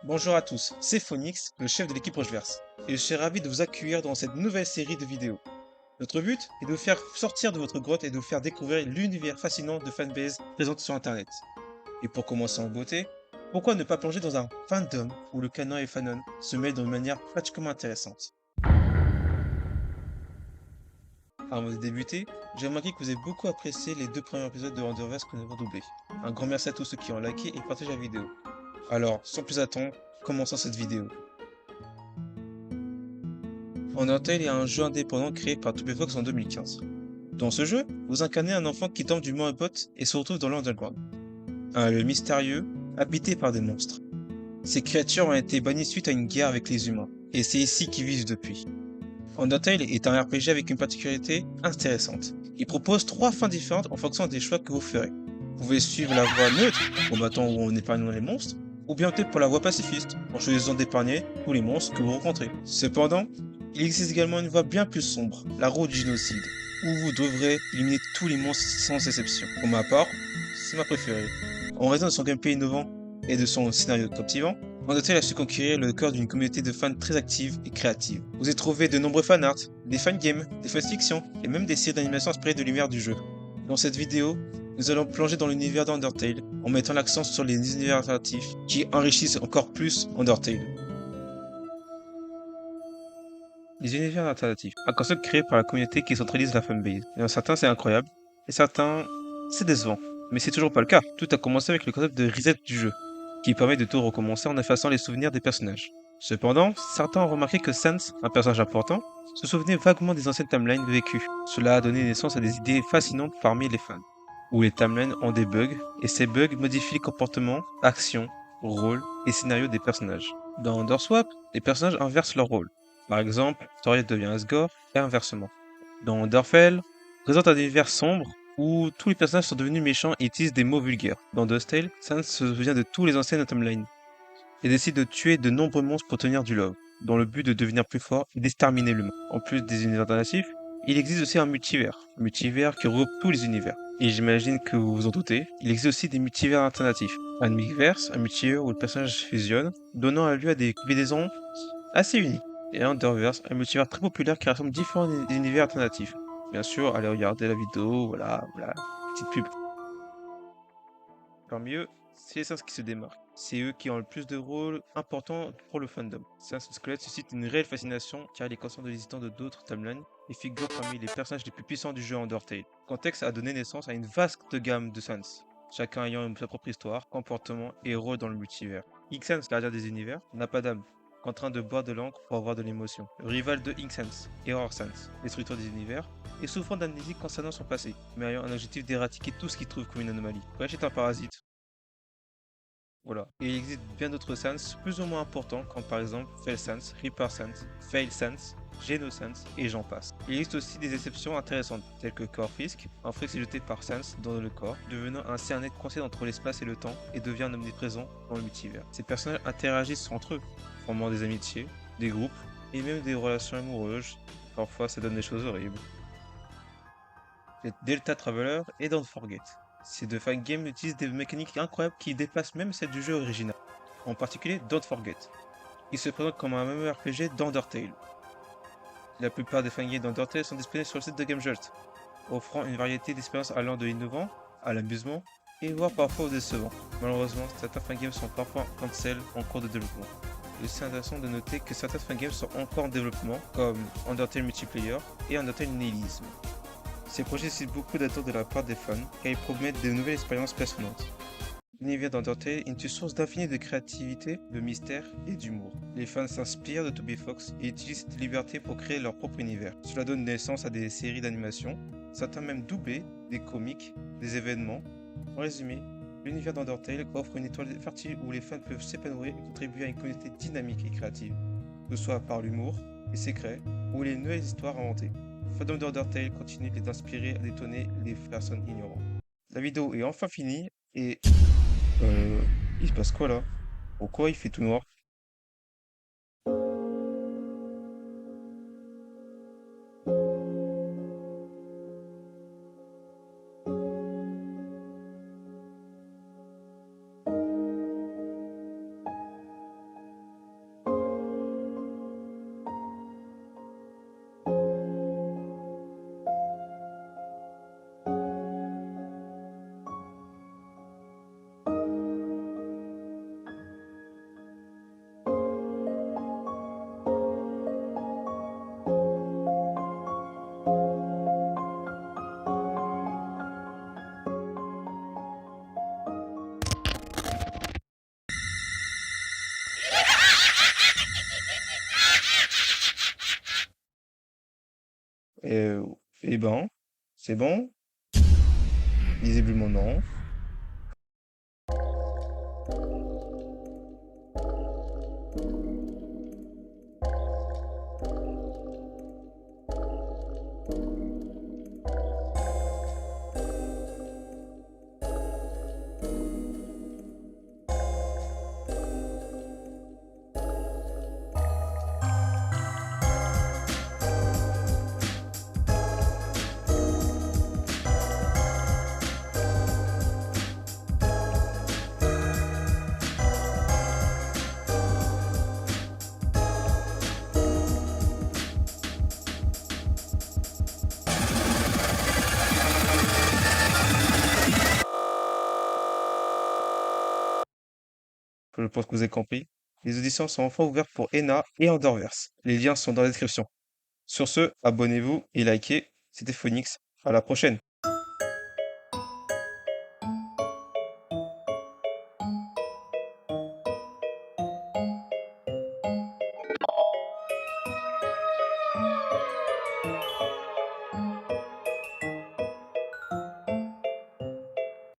Bonjour à tous, c'est Phoenix, le chef de l'équipe Rocheverse, et je suis ravi de vous accueillir dans cette nouvelle série de vidéos. Notre but est de vous faire sortir de votre grotte et de vous faire découvrir l'univers fascinant de fanbase présente sur internet. Et pour commencer en beauté, pourquoi ne pas plonger dans un fandom où le canon et fanon se mêlent d'une manière pratiquement intéressante. Avant de débuter, j'ai remarqué que vous avez beaucoup apprécié les deux premiers épisodes de Underverse que nous avons doublés. Un grand merci à tous ceux qui ont liké et partagé la vidéo. Alors, sans plus attendre, commençons cette vidéo. Undertale est un jeu indépendant créé par Tobyfox en 2015. Dans ce jeu, vous incarnez un enfant qui tombe du Mont Ebott et se retrouve dans l'Underground, un lieu mystérieux habité par des monstres. Ces créatures ont été bannies suite à une guerre avec les humains, et c'est ici qu'ils vivent depuis. Undertale est un RPG avec une particularité intéressante. Il propose trois fins différentes en fonction des choix que vous ferez. Vous pouvez suivre la voie neutre, en battant ou en épargnant les monstres, ou bien opter pour la voie pacifiste, en choisissant d'épargner tous les monstres que vous rencontrez. Cependant, il existe également une voie bien plus sombre, la route du génocide, où vous devrez éliminer tous les monstres sans exception. Pour ma part, c'est ma préférée. En raison de son gameplay innovant et de son scénario captivant, Undertale a su conquérir le cœur d'une communauté de fans très active et créative. Vous y trouvez de nombreux fanarts, des fangames, des fanfictions et même des séries d'animation inspirées de l'univers du jeu. Dans cette vidéo, nous allons plonger dans l'univers d'Undertale en mettant l'accent sur les univers alternatifs qui enrichissent encore plus Undertale. Les univers alternatifs, un concept créé par la communauté qui centralise la fanbase. Et certains c'est incroyable, et certains c'est décevant. Mais c'est toujours pas le cas. Tout a commencé avec le concept de reset du jeu, qui permet de tout recommencer en effaçant les souvenirs des personnages. Cependant, certains ont remarqué que Sans, un personnage important, se souvenait vaguement des anciennes timelines vécues. Cela a donné naissance à des idées fascinantes parmi les fans, où les timelines ont des bugs, et ces bugs modifient les comportements, actions, rôles et scénarios des personnages. Dans Underswap, les personnages inversent leur rôle. Par exemple, Toriel devient Asgore, et inversement. Dans Underfell, présente un univers sombre où tous les personnages sont devenus méchants et utilisent des mots vulgaires. Dans Dustale, Sans se souvient de tous les anciennes timelines et décide de tuer de nombreux monstres pour tenir du love, dans le but de devenir plus fort et d'exterminer l'humain. En plus des univers alternatifs, il existe aussi un multivers qui regroupe tous les univers. Et j'imagine que vous vous en doutez, il existe aussi des multivers alternatifs. Un Mixverse, un multivers où le personnage fusionne, donnant lieu à des combinaisons assez uniques. Et un Underverse, un multivers très populaire qui rassemble différents univers alternatifs. Bien sûr, allez regarder la vidéo, voilà, petite pub. Parmi eux, c'est les Saints qui se démarquent. C'est eux qui ont le plus de rôles importants pour le fandom. Saints Squelette suscite une réelle fascination car il est conscient de l'existence de d'autres timelines et figure parmi les personnages les plus puissants du jeu Undertale. Le contexte a donné naissance à une vaste gamme de Saints, chacun ayant sa propre histoire, comportement et rôle dans le multivers. Ixens, gardien des univers, n'a pas d'âme, en train de boire de l'encre pour avoir de l'émotion. Le rival de Ixens, Error Sans, destructeur des univers, et souffrant d'amnésie concernant son passé, mais ayant un objectif d'éradiquer tout ce qu'il trouve comme une anomalie. Bref, est un parasite. Voilà. Et il existe bien d'autres Sans plus ou moins importants, comme par exemple Fell Sans, Reaper Sans, Fail Sans, Geno Sans, et j'en passe. Il existe aussi des exceptions intéressantes, telles que Corfisk, un fruit jeté par Sans dans le corps, devenant ainsi un être coincé entre l'espace et le temps, et devient un omniprésent dans le multivers. Ces personnages interagissent entre eux, formant des amitiés, des groupes, et même des relations amoureuses. Parfois, ça donne des choses horribles. Les Delta Traveler et Don't Forget. Ces deux fangames utilisent des mécaniques incroyables qui dépassent même celles du jeu original. En particulier Don't Forget. Il se présente comme un MMORPG d'Undertale. La plupart des fangames d'Undertale sont disponibles sur le site de GameJolt, offrant une variété d'expériences allant de l'innovant à l'amusement et voire parfois au décevant. Malheureusement, certains fangames sont parfois cancel en cours de développement. Il est aussi intéressant de noter que certains fangames sont encore en développement, comme Undertale Multiplayer et Undertale Nihilism. Ces projets suscitent beaucoup d'attentes de la part des fans, car ils promettent de nouvelles expériences passionnantes. L'univers d'Undertale est une source d'infini de créativité, de mystère et d'humour. Les fans s'inspirent de Toby Fox et utilisent cette liberté pour créer leur propre univers. Cela donne naissance à des séries d'animation, certains même doublés, des comics, des événements. En résumé, l'univers d'Undertale offre une étoile fertile où les fans peuvent s'épanouir et contribuer à une communauté dynamique et créative, que ce soit par l'humour, les secrets ou les nouvelles histoires inventées. Fandom d'Undertale continue d'inspirer à détonner les personnes ignorantes. La vidéo est enfin finie et euh, il se passe quoi là? Pourquoi il fait tout noir? Euh, eh ben, c'est bon? Visiblement non. Je pense que vous avez compris. Les auditions sont enfin ouvertes pour Ena et Underverse. Les liens sont dans la description. Sur ce, abonnez-vous et likez. C'était Phoenix. À la prochaine.